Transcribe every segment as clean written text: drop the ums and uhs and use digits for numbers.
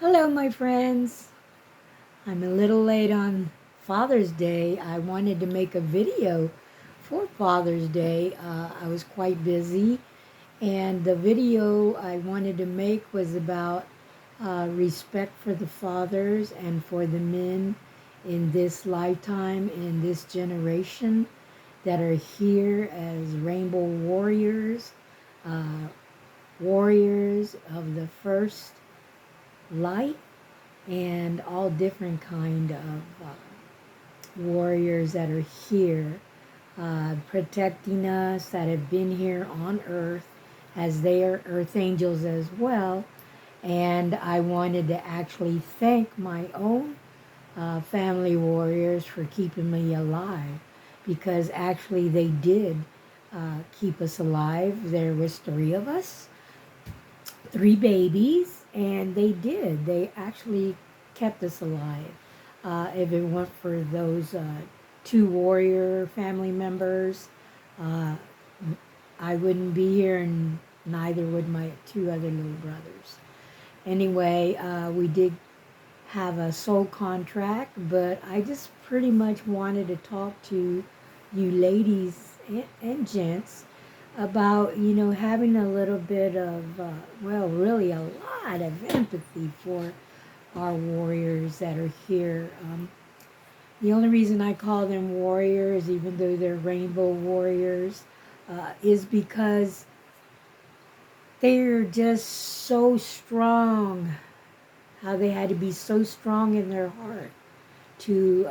Hello, my friends. I'm a little late on Father's Day. I wanted to make a video for Father's Day. I was quite busy, and the video I wanted to make was about respect for the fathers and for the men in this lifetime, in this generation, that are here as rainbow warriors, uh, warriors of the first light, and all different kind of warriors that are here protecting us, that have been here on earth, as they are earth angels as well. And I wanted to actually thank my own family warriors for keeping me alive, because actually they did keep us alive. There was three of us, three babies, and they actually kept us alive. If it weren't for those two warrior family members, uh, I wouldn't be here, and neither would my two other little brothers. Anyway, we did have a soul contract, but I just pretty much wanted to talk to you ladies and gents about, having a little bit of, well, really a lot of empathy for our warriors that are here. The only reason I call them warriors, even though they're rainbow warriors, is because they're just so strong. How they had to be so strong in their heart to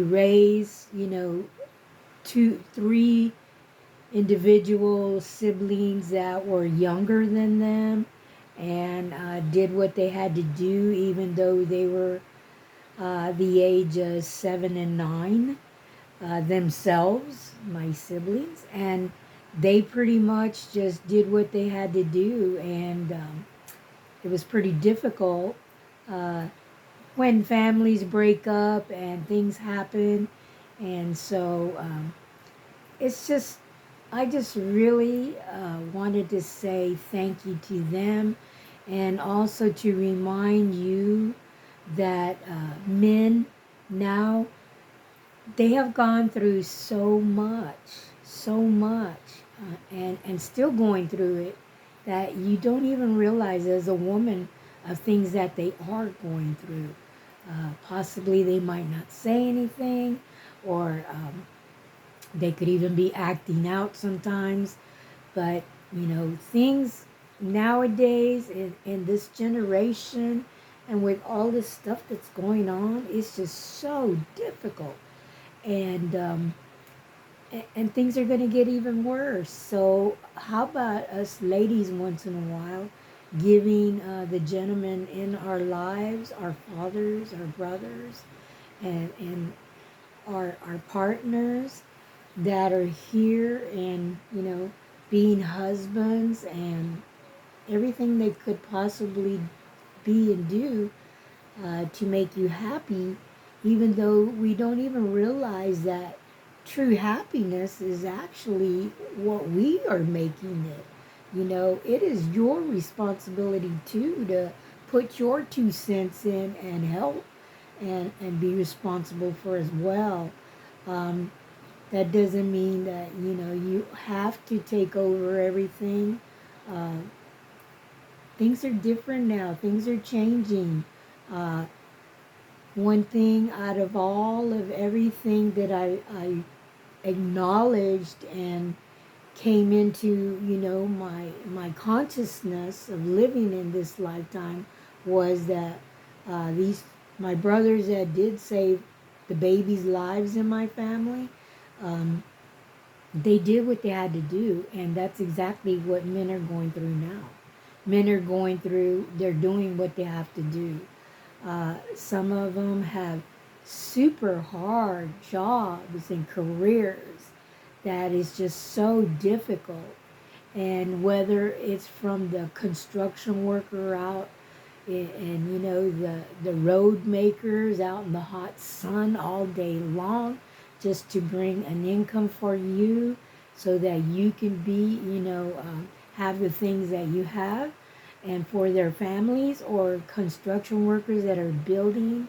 raise, three individual siblings that were younger than them, and did what they had to do, even though they were the age of 7 and 9 themselves, my siblings, and they pretty much just did what they had to do, and it was pretty difficult uh, when families break up and things happen, and so it's just, I just really wanted to say thank you to them, and also to remind you that men now, they have gone through so much, and still going through it, that you don't even realize as a woman of things that they are going through. Possibly they might not say anything, or they could even be acting out sometimes. But, things nowadays in this generation, and with all this stuff that's going on, it's just so difficult. And, and things are going to get even worse. So, how about us ladies once in a while giving the gentlemen in our lives, our fathers, our brothers, and our partners that are here, and being husbands and everything they could possibly be and do to make you happy, even though we don't even realize that true happiness is actually what we are making it. It is your responsibility too to put your 2 cents in and help, and be responsible for as well. Um, that doesn't mean that, you have to take over everything. Uh, Things are different now. Things are changing. Uh, One thing out of all of everything that I acknowledged and came into, my consciousness of living in this lifetime, was that these my brothers that did save the babies' lives in my family, um, they did what they had to do, and that's exactly what men are going through now. Men are going through, they're doing what they have to do. Some of them have super hard jobs and careers that is just so difficult. And whether it's from the construction worker out, and the road makers out in the hot sun all day long, just to bring an income for you, so that you can be, have the things that you have. and for their families, or construction workers that are building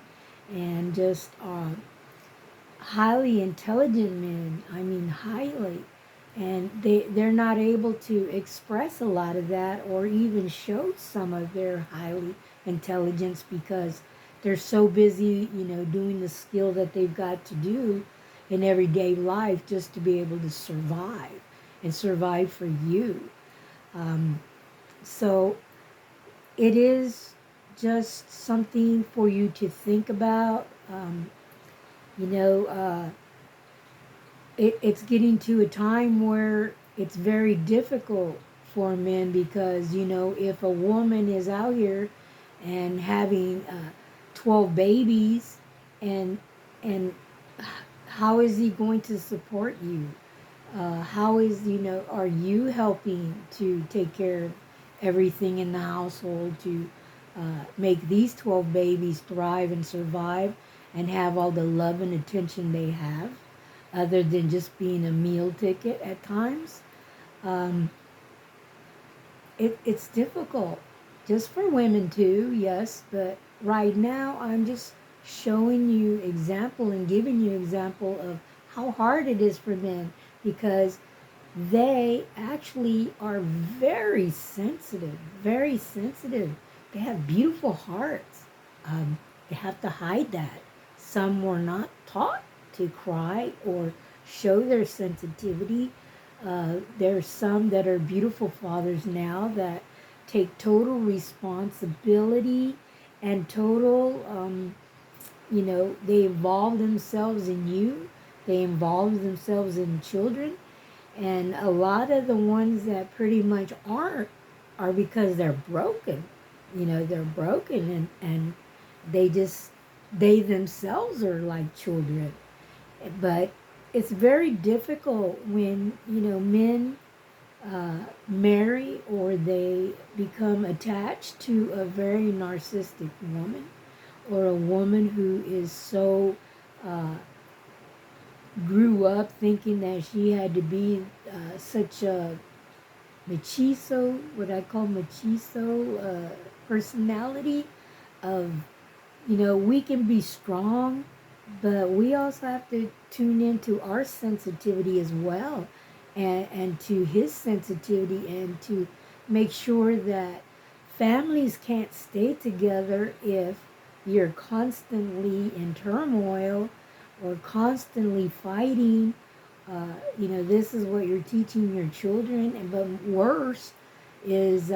and just highly intelligent men. I mean, highly. And they're not able to express a lot of that or even show some of their highly intelligence because they're so busy, doing the skill that they've got to do in everyday life just to be able to survive and survive for you. So it is just something for you to think about. You know, it's getting to a time where it's very difficult for men because, if a woman is out here and having 12 babies, and and how is he going to support you? How is, are you helping to take care of everything in the household to make these 12 babies thrive and survive and have all the love and attention they have, other than just being a meal ticket at times? Um, it's difficult, just for women too, yes, but right now I'm just showing you example and giving you example of how hard it is for men, because they actually are very sensitive, very sensitive. They have beautiful hearts. They have to hide that. Some were not taught to cry or show their sensitivity. There's some that are beautiful fathers now that take total responsibility and total, they involve themselves in you. They involve themselves in children. And a lot of the ones that pretty much aren't are because they're broken. They're broken, and they just, they themselves are like children. But it's very difficult when, men marry or they become attached to a very narcissistic woman, or a woman who is so uh, grew up thinking that she had to be such a machizo, what I call machizo personality of, we can be strong, but we also have to tune into our sensitivity as well, and to his sensitivity, and to make sure that families can't stay together if you're constantly in turmoil or constantly fighting. This is what you're teaching your children, and but worse is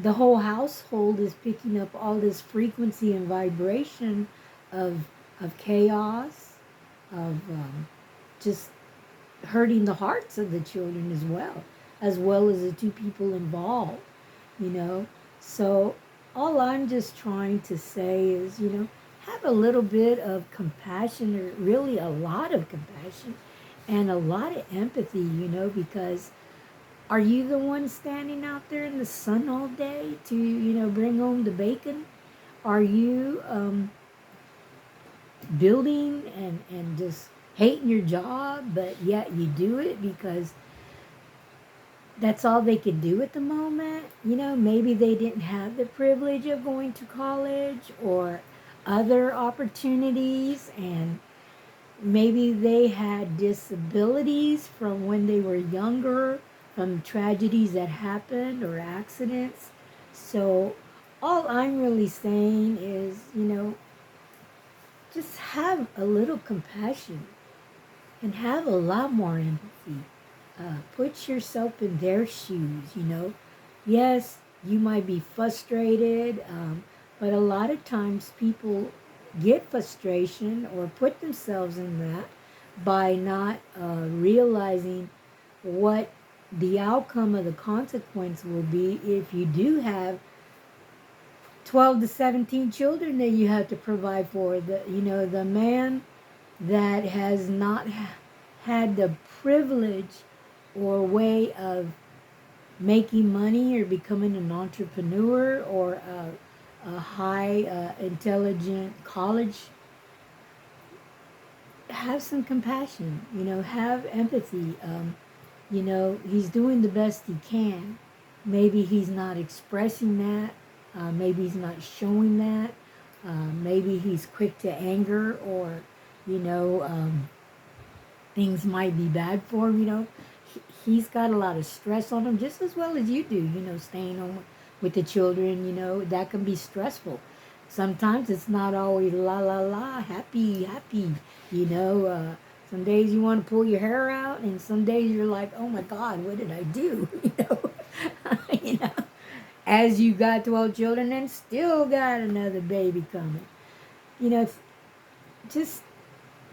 the whole household is picking up all this frequency and vibration of chaos, of just hurting the hearts of the children as well as the two people involved. you know. So all I'm just trying to say is, have a little bit of compassion, or really a lot of compassion and a lot of empathy, because are you the one standing out there in the sun all day to, bring home the bacon? Are you building and just hating your job, but yet you do it because that's all they could do at the moment? Maybe they didn't have the privilege of going to college or other opportunities, and maybe they had disabilities from when they were younger, from tragedies that happened or accidents. So all I'm really saying is, just have a little compassion and have a lot more empathy. Put yourself in their shoes. Yes, you might be frustrated, but a lot of times people get frustration or put themselves in that by not realizing what the outcome of the consequence will be if you do have 12 to 17 children that you have to provide for. The man that has not had the privilege or way of making money or becoming an entrepreneur or a high intelligent college, have some compassion, have empathy. He's doing the best he can. maybe he's not expressing that. Maybe he's not showing that. Maybe he's quick to anger, or, you know, things might be bad for him. He's got a lot of stress on him, just as well as you do. Staying home with the children, that can be stressful. Sometimes it's not always la la la, happy, happy. You know, some days you want to pull your hair out, and some days you're like, oh my God, what did I do? You know, as you got 12 children and still got another baby coming. It's just,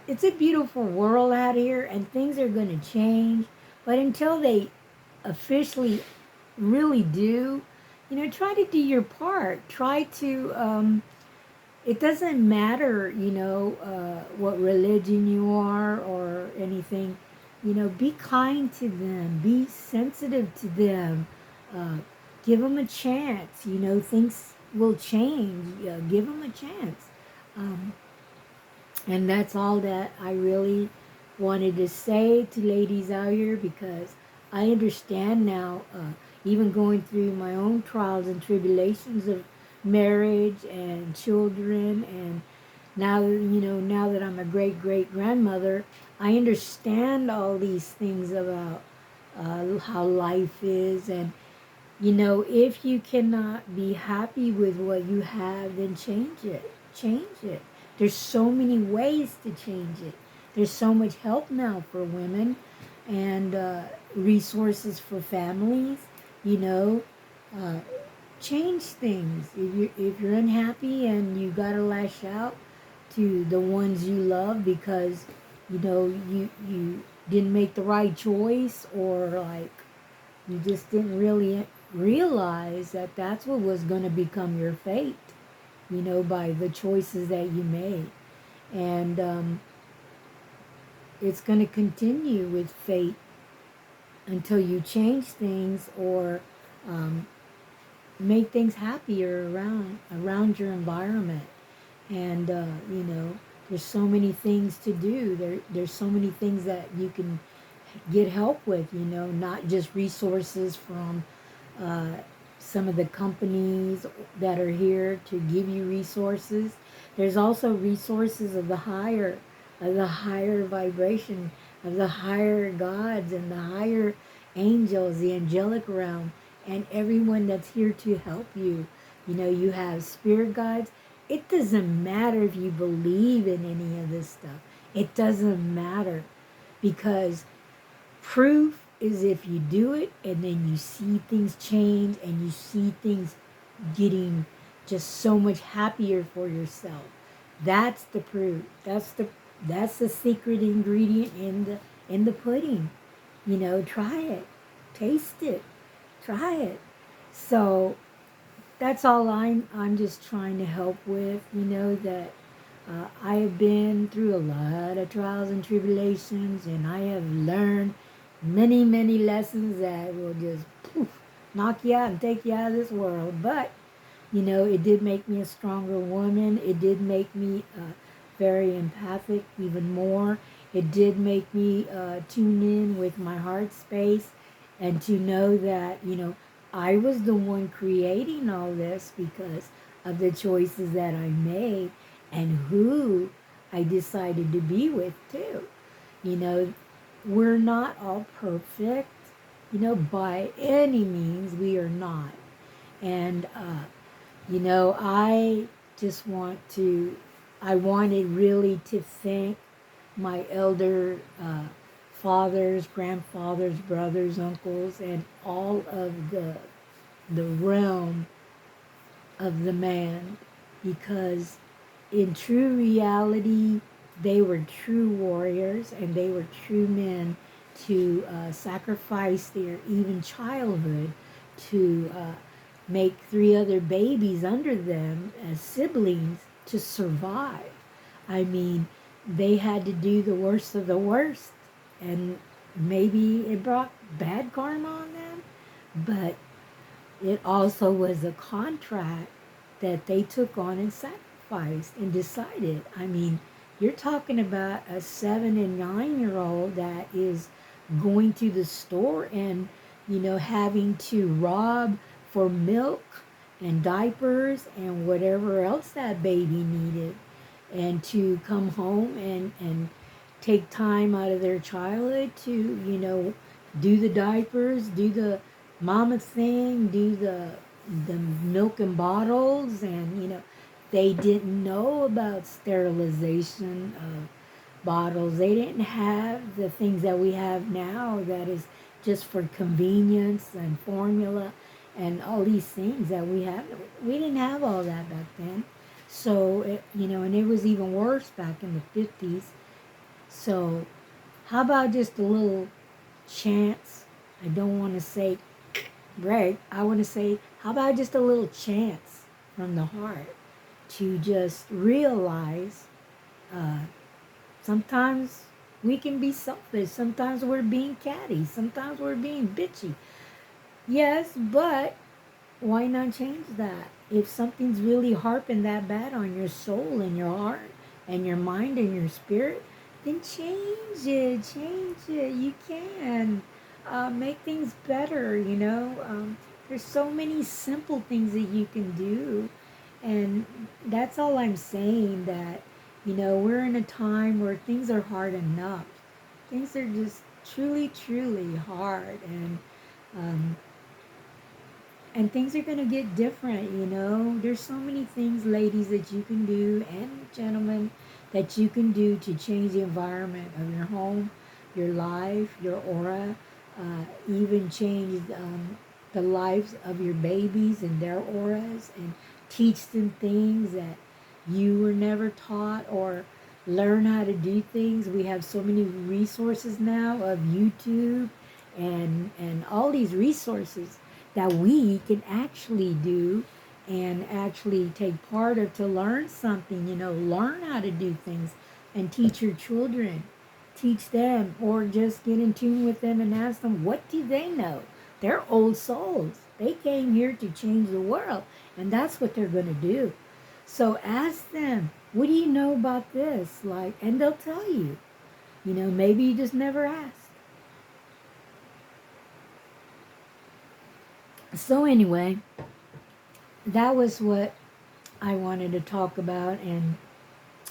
it's a beautiful world out here, and things are going to change. But until they officially really do, try to do your part. Try to, it doesn't matter, what religion you are or anything. Be kind to them, be sensitive to them, uh, give them a chance. Things will change. Give them a chance. Um, and that's all that I really wanted to say to ladies out here, because I understand now, even going through my own trials and tribulations of marriage and children, and now that I'm a great great grandmother, I understand all these things about how life is. And if you cannot be happy with what you have, then change it. Change it. There's so many ways to change it. There's so much help now for women, and resources for families. You know, uh, change things. If you're unhappy and you gotta lash out to the ones you love because you didn't make the right choice, or like you just didn't really realize that that's what was going to become your fate, by the choices that you made. And it's going to continue with fate until you change things, or um, make things happier around your environment. And there's so many things to do. There's so many things that you can get help with, not just resources from uh, some of the companies that are here to give you resources. There's also resources of the higher vibration, of the higher gods and the higher angels, the angelic realm, and everyone that's here to help you. You have spirit guides. It doesn't matter if you believe in any of this stuff. It doesn't matter, because proof is if you do it and then you see things change and you see things getting just so much happier for yourself. That's the proof. That's the secret ingredient in the pudding. Try it. Taste it. Try it. So that's all I'm just trying to help with, that I have been through a lot of trials and tribulations, and I have learned many, many lessons that will just poof, knock you out and take you out of this world. But, it did make me a stronger woman. It did make me very empathic even more. It did make me tune in with my heart space, and to know that, I was the one creating all this because of the choices that I made, and who I decided to be with too. You know, we're not all perfect, by any means, we are not. And, I just I wanted really to thank my elder fathers, grandfathers, brothers, uncles, and all of the realm of the man, because in true reality, they were true warriors and they were true men to sacrifice their even childhood to make three other babies under them as siblings to survive. I mean, they had to do the worst of the worst, and maybe it brought bad karma on them, but it also was a contract that they took on and sacrificed and decided. I mean, you're talking about a 7 and 9 year old that is going to the store and having to rob for milk and diapers and whatever else that baby needed, and to come home and take time out of their childhood to, do the diapers, do the mama thing, do the milk and bottles, and they didn't know about sterilization of bottles. They didn't have the things that we have now that is just for convenience and formula and all these things that we have. We didn't have all that back then. So, and it was even worse back in the 50s. So, how about just a little chance? I don't want to say break. I want to say, how about just a little chance from the heart to just realize uh, sometimes we can be selfish. Sometimes we're being catty. Sometimes we're being bitchy. Yes, but why not change that? If something's really harping that bad on your soul and your heart and your mind and your spirit, then change it. Change it. You can make things better. There's so many simple things that you can do, and that's all I'm saying. That we're in a time where things are hard enough. Things are just truly, truly hard, um, and things are going to get different. There's so many things, ladies, that you can do, and gentlemen, that you can do to change the environment of your home, your life, your aura, even change the lives of your babies and their auras, and teach them things that you were never taught, or learn how to do things. We have so many resources now of YouTube and all these resources that we can actually do and actually take part of, to learn something, learn how to do things and teach your children, teach them, or just get in tune with them and ask them, what do they know? They're old souls. They came here to change the world, and that's what they're going to do. So ask them, what do you know about this? And they'll tell you. Maybe you just never asked. So anyway, that was what I wanted to talk about, and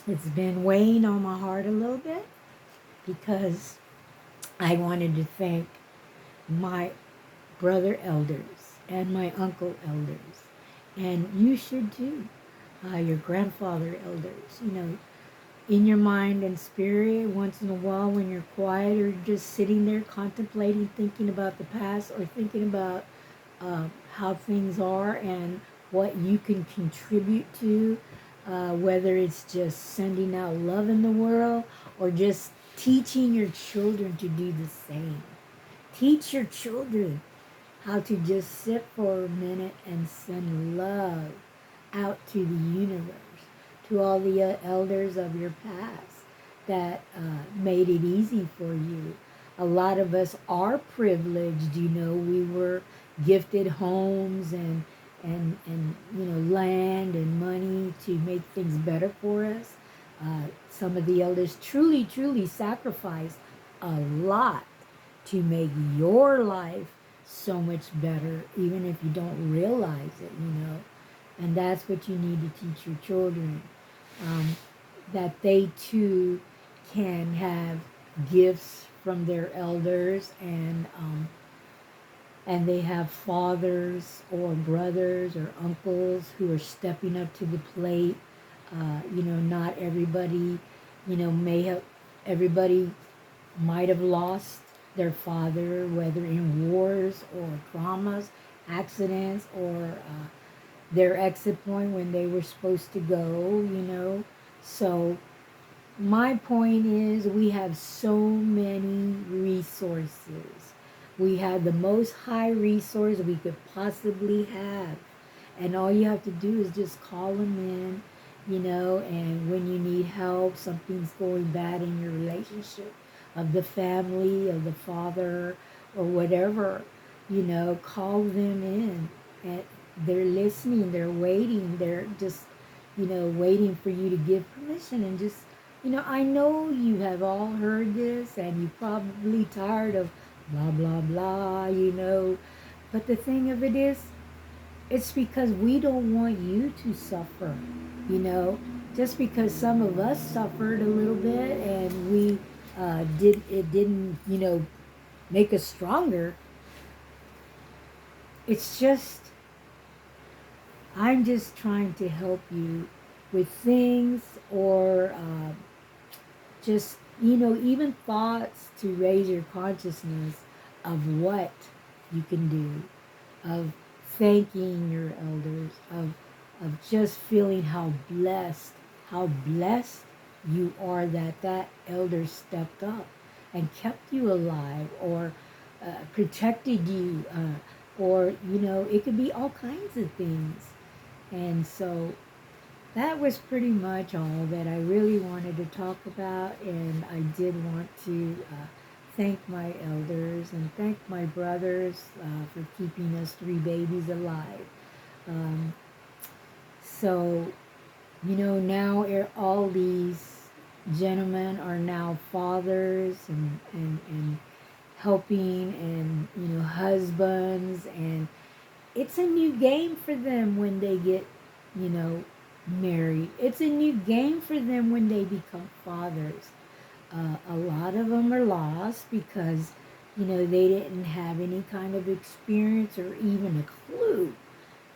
it's been weighing on my heart a little bit because I wanted to thank my brother elders and my uncle elders, and you should too, your grandfather elders. In your mind and spirit, once in a while when you're quiet or just sitting there contemplating, thinking about the past, or thinking about how things are and what you can contribute to, whether it's just sending out love in the world or just teaching your children to do the same. Teach your children how to just sit for a minute and send love out to the universe, to all the elders of your past that made it easy for you. A lot of us are privileged. We were gifted homes and land and money to make things better for us. Some of the elders truly sacrificed a lot to make your life so much better, even if you don't realize it. And that's what you need to teach your children, that they too can have gifts from their elders, and they have fathers or brothers or uncles who are stepping up to the plate. Not everybody, may have, everybody might have lost their father, whether in wars or traumas, accidents, or their exit point when they were supposed to go. So my point is, we have so many resources. We have the most high resource we could possibly have. And all you have to do is just call them in, and when you need help, something's going bad in your relationship, of the family, of the father, or whatever, call them in. And they're listening, they're waiting, they're just, waiting for you to give permission. And just, I know you have all heard this, and you're probably tired of blah, blah, blah, But the thing of it is, it's because we don't want you to suffer, you know. Just because some of us suffered a little bit and didn't, make us stronger. It's just, I'm just trying to help you with things or just, even thoughts to raise your consciousness of what you can do, of thanking your elders, of just feeling how blessed you are that that elder stepped up and kept you alive or protected you, or it could be all kinds of things. And so that was pretty much all that I really wanted to talk about, and I did want to thank my elders and thank my brothers for keeping us three babies alive. Um, so, now all these gentlemen are now fathers and helping and, husbands, and it's a new game for them when they get, you know, married. It's a new game for them when they become fathers. A lot of them are lost because, they didn't have any kind of experience or even a clue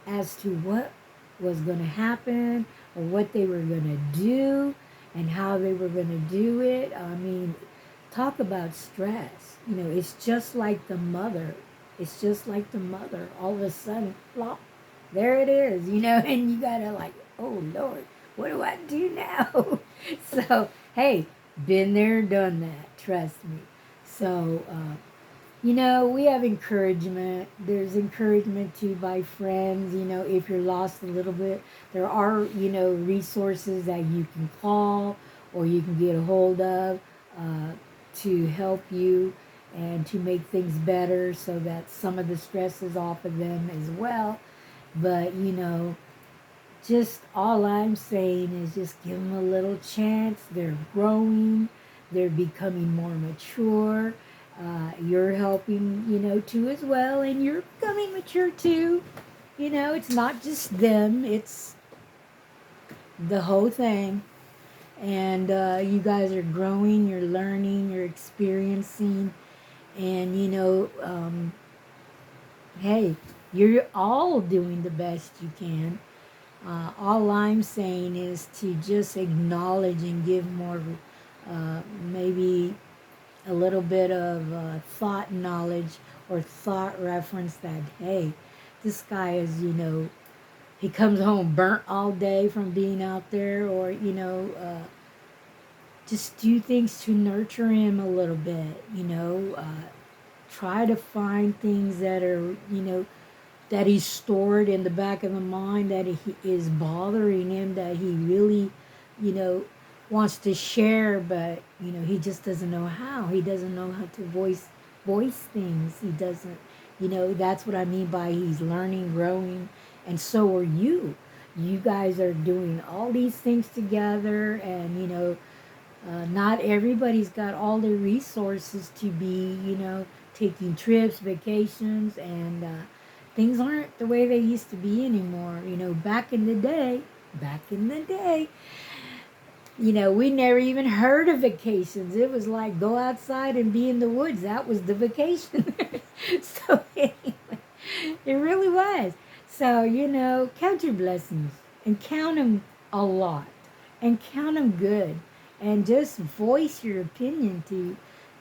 as to what was going to happen or what they were going to do and how they were going to do it. I mean, talk about stress. It's just like the mother. It's just like the mother. All of a sudden, plop, there it is, and you gotta like, oh Lord, what do I do now? So, hey, been there, done that, trust me. So, we have encouragement. There's encouragement too by friends. If you're lost a little bit, there are, resources that you can call or you can get a hold of to help you and to make things better so that some of the stress is off of them as well. But, just all I'm saying is just give them a little chance. They're growing, they're becoming more mature. You're helping, too as well, and you're becoming mature too. It's not just them, it's the whole thing. And you guys are growing, you're learning, you're experiencing, and hey, you're all doing the best you can. All I'm saying is to just acknowledge and give more, maybe a little bit of thought knowledge or thought reference that, hey, this guy is, he comes home burnt all day from being out there, or, just do things to nurture him a little bit, try to find things that are, that he's stored in the back of the mind that he is bothering him, that he really, you know, wants to share, but he just doesn't know how. He doesn't know how to voice things. He doesn't, that's what I mean by he's learning, growing, and so are you. You guys are doing all these things together, and not everybody's got all the resources to be, taking trips, vacations, and things aren't the way they used to be anymore. Back in the day, we never even heard of vacations. It was like go outside and be in the woods. That was the vacation. So anyway, it really was. So, count your blessings and count them a lot and count them good and just voice your opinion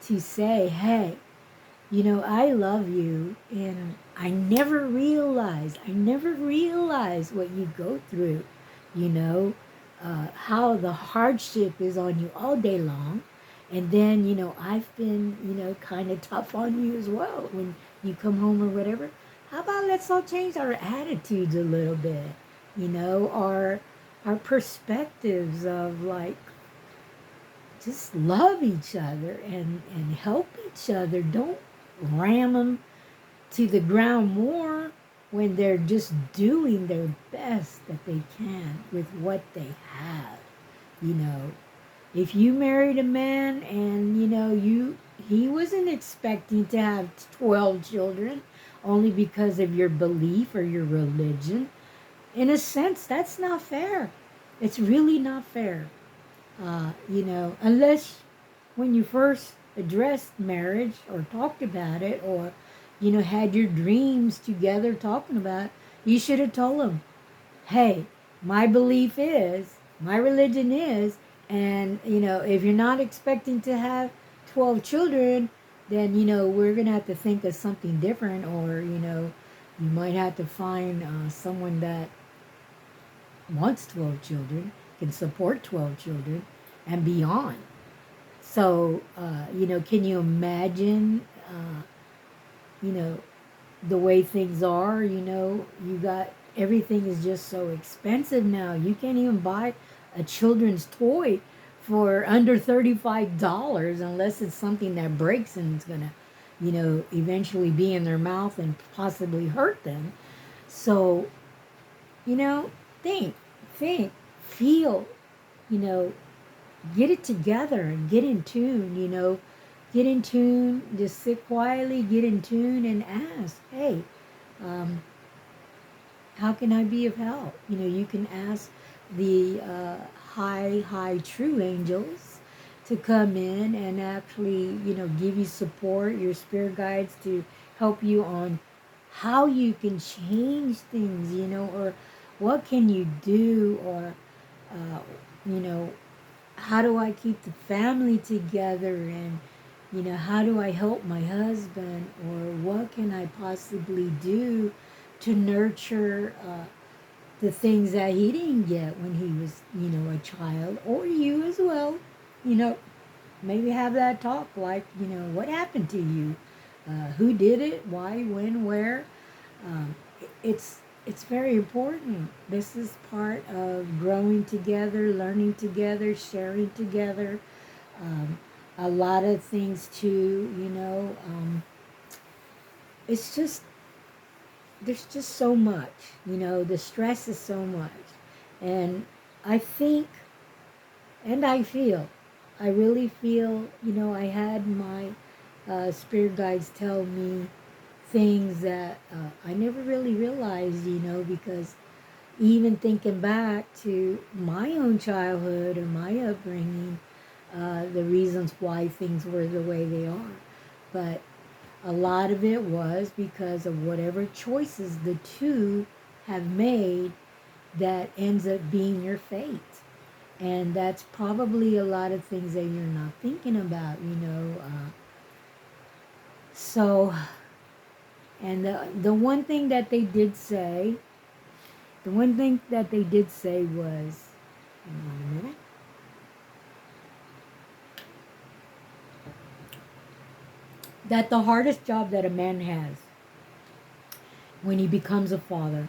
to say, hey, I love you, and I never realized what you go through, how the hardship is on you all day long. And then, I've been, kind of tough on you as well when you come home or whatever. How about let's all change our attitudes a little bit, our perspectives of like, just love each other and help each other. Don't ram them to the ground more when they're just doing their best that they can with what they have. If you married a man and He wasn't expecting to have 12 children only because of your belief or your religion. In a sense, that's not fair. It's really not fair. Unless when you first addressed marriage or talked about it or, had your dreams together talking about it, you should have told him, hey, my belief is, my religion is, and, if you're not expecting to have 12 children, then, we're going to have to think of something different, or, you might have to find someone that wants 12 children, can support 12 children, and beyond. So, can you imagine, you know, the way things are? You got everything is just so expensive now. You can't even buy a children's toy for under $35 unless it's something that breaks and it's gonna, eventually be in their mouth and possibly hurt them. So, think, think, feel, you know, get it together and get in tune, get in tune, just sit quietly, get in tune and ask, hey, um, how can I be of help? You can ask the high true angels to come in and actually, give you support, your spirit guides to help you on how you can change things, or what can you do, or, uh, you know, how do I keep the family together, and how do I help my husband, or what can I possibly do to nurture the things that he didn't get when he was a child, or you as well. you know Maybe have that talk, like, what happened to you, who did it, why, when, where. Um, it's it's very important. This is part of growing together, learning together, sharing together. Um, a lot of things too, it's just, there's just so much, the stress is so much. And I think, and I feel, I really feel, I had my spirit guides tell me things that I never really realized, because even thinking back to my own childhood and my upbringing, the reasons why things were the way they are. But a lot of it was because of whatever choices the two have made that ends up being your fate. And that's probably a lot of things that you're not thinking about, So, and the one thing that they did say, was, hang on a minute, that the hardest job that a man has when he becomes a father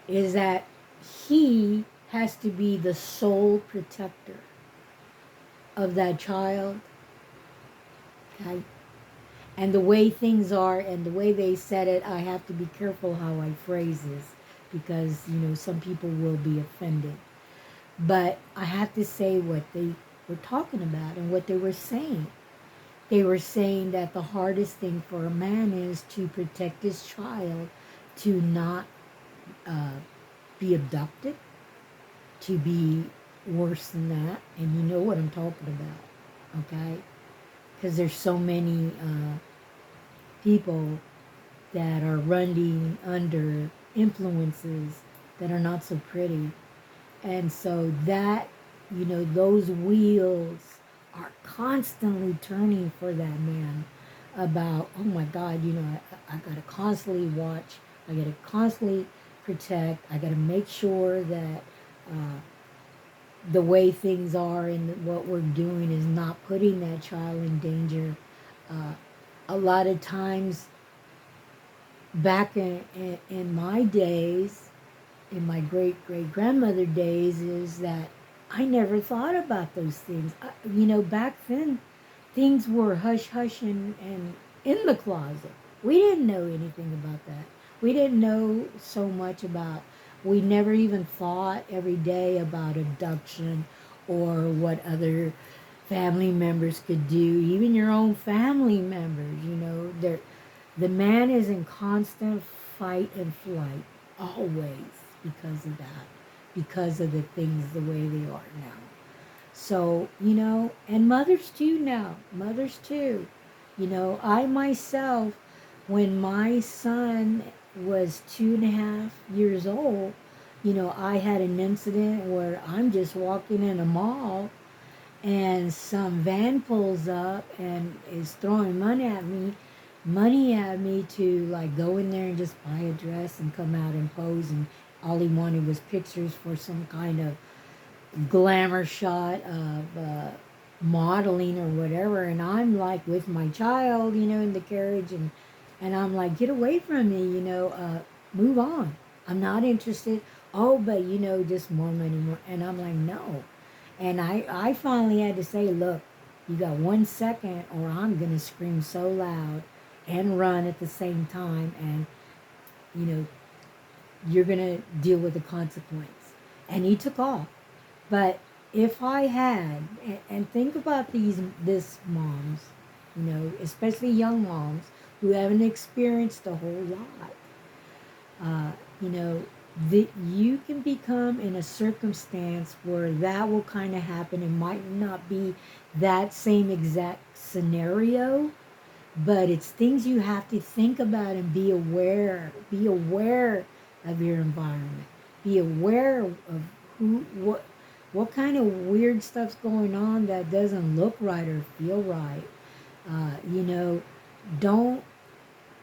is that he has to be the sole protector of that child. Okay? And the way things are and the way they said it, I have to be careful how I phrase this, because, some people will be offended. But I have to say what they were talking about and what they were saying. They were saying that the hardest thing for a man is to protect his child, to not be abducted, to be worse than that. And you know what I'm talking about, okay? Because there's so many people that are running under influences that are not so pretty. And so that, those wheels are constantly turning for that man about, oh my God, I got to constantly watch, I got to constantly protect, I got to make sure that uh, the way things are and what we're doing is not putting that child in danger. Uh, a lot of times back in my days, in my great grandmother days, is that I never thought about those things. Back then, things were hush hush and in the closet. We didn't know anything about that. We didn't know so much about. We never even thought every day about abduction or what other family members could do, even your own family members, the man is in constant fight and flight, always, because of that, because of the things the way they are now. So, and mothers too now, mothers too. I myself, when my son was 2.5 years old, I had an incident where I'm just walking in a mall and some van pulls up and is throwing money at me to like go in there and just buy a dress and come out and pose, and all he wanted was pictures for some kind of glamour shot of modeling or whatever. And I'm like with my child, in the carriage, and I'm like, get away from me, move on. I'm not interested. Oh, but just more money, more. And I'm like, no. And I finally had to say, look, you got 1 second or I'm going to scream so loud and run at the same time. And, you know, you're going to deal with the consequence. And he took off. But if I had, and think about this moms, especially young moms who haven't experienced a whole lot, you know, that you can become in a circumstance where that will kind of happen. It might not be that same exact scenario, but it's things you have to think about and be aware. Be aware of your environment. Be aware of who, what kind of weird stuff's going on that doesn't look right or feel right. Don't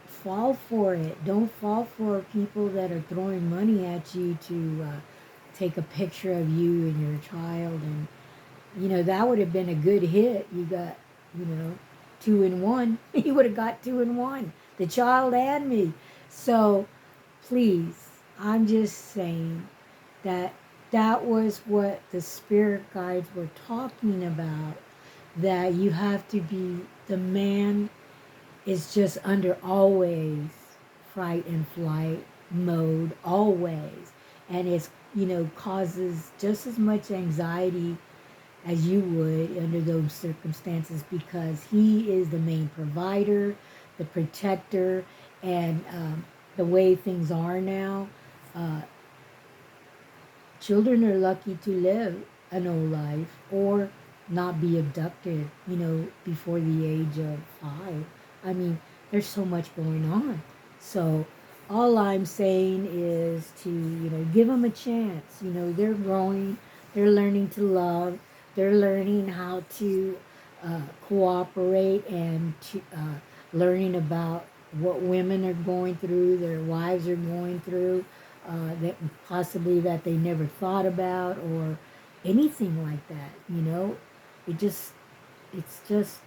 fall for it. Don't fall for people that are throwing money at you to take a picture of you and your child. And, that would have been a good hit. You got, you know, 2 in 1. He would have got 2 in 1, the child and me. So please, I'm just saying that that was what the spirit guides were talking about, that you have to be, the man is just under always fright and flight mode, always. And it's, causes just as much anxiety as you would under those circumstances, because he is the main provider, the protector, and the way things are now, uh, children are lucky to live an old life or not be abducted, before the age of 5. I mean, there's so much going on. So all I'm saying is to, give them a chance. They're growing, they're learning to love, they're learning how to cooperate, and to learning about what women are going through, their wives are going through, that possibly that they never thought about, or anything like that. It just, it's just,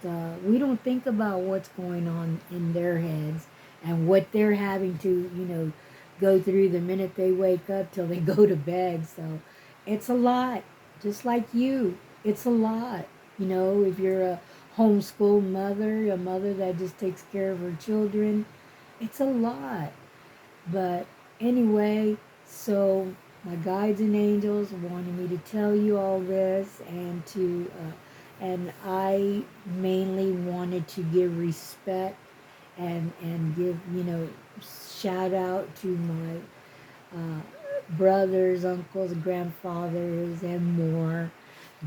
we don't think about what's going on in their heads and what they're having to, go through the minute they wake up till they go to bed. So it's a lot, just like you. It's a lot. If you're a homeschool mother, a mother that just takes care of her children, it's a lot. But anyway, so my guides and angels wanted me to tell you all this, and I mainly wanted to give respect and give, shout out to my brothers, uncles, grandfathers, and more,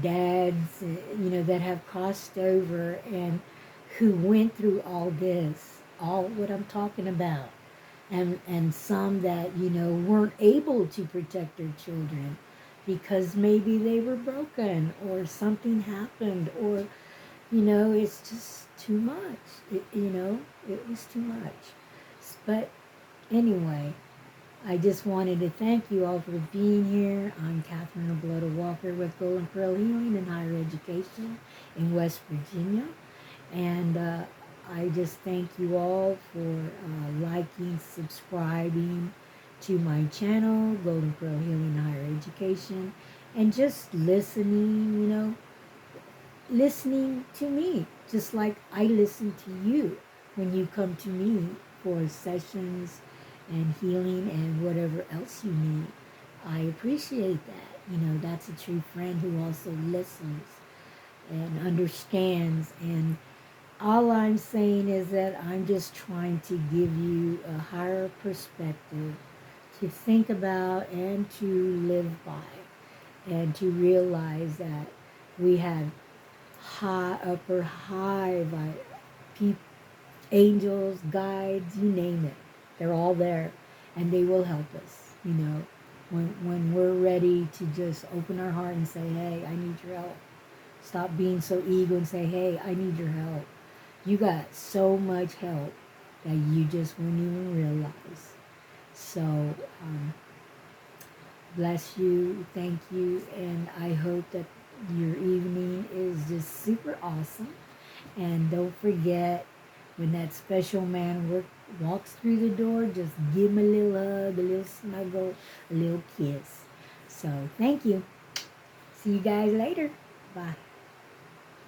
dads, that have crossed over and who went through all this, all what I'm talking about. And some that, weren't able to protect their children because maybe they were broken or something happened, or, it's just too much. It was too much. But anyway, I just wanted to thank you all for being here. I'm Catherine Obletta Walker with Golden Pearl Healing and Higher Education in West Virginia. And I just thank you all for liking, subscribing to my channel, Golden Pearl Healing and Higher Education, and just listening to me, just like I listen to you when you come to me for sessions and healing and whatever else you need. I appreciate that. That's a true friend who also listens. and understands. And all I'm saying is that I'm just trying to give you a higher perspective to think about and to live by, and to realize that we have high, like angels, guides, you name it. They're all there, and they will help us. When we're ready to just open our heart and say, "Hey, I need your help." Stop being so ego and say, "Hey, I need your help." You got so much help that you just wouldn't even realize. So, bless you, thank you, and I hope that your evening is just super awesome. And don't forget, when that special man walks through the door, just give him a little hug, a little snuggle, a little kiss. So, thank you. See you guys later. Bye.